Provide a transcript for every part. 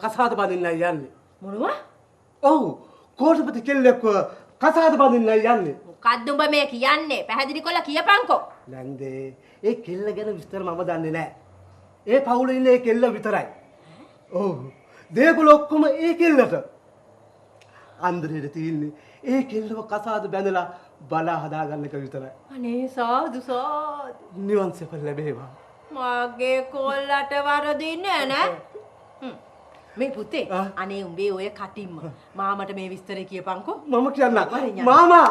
කසාද බඳින්නයි යන්නේ. මොනවා? ඔව් කෝටිපති කෙල්ලෙක්ව කසාද බඳින්නයි යන්නේ. මොකද්ද උඹ මේ කියන්නේ? පැහැදිලි කරලා කියපන්කෝ. නැන්දේ ඒ කෙල්ල ගැන විස්තර මම දන්නේ නැහැ. ඒ පවුලේ ඉන්න ඒ කෙල්ල විතරයි. ඔව් දේපල ඔක්කොම ඒ කෙල්ලට. අන්දරේට තියෙන්නේ ඒ කෙල්ලව කසාද බැඳලා බලා හදාගන්න එක විතරයි. අනේ සාදු සාදු. නිවන් සප ලැබේවා. මගේ කොල්ලට වරදින්නේ නෑ. මේ පුතේ අනේ උඹේ ඔය කටින්ම මාමට මේ විස්තරේ කියපන්කෝ. මම කියන්න. මාමා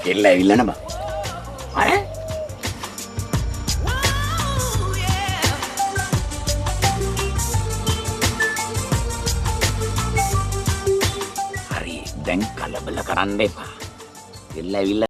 කෙල්ල ඇවිල්ලා නම අර හරි දැන් කලබල කරන්න එපා කෙල්ල ඇවිල්ලා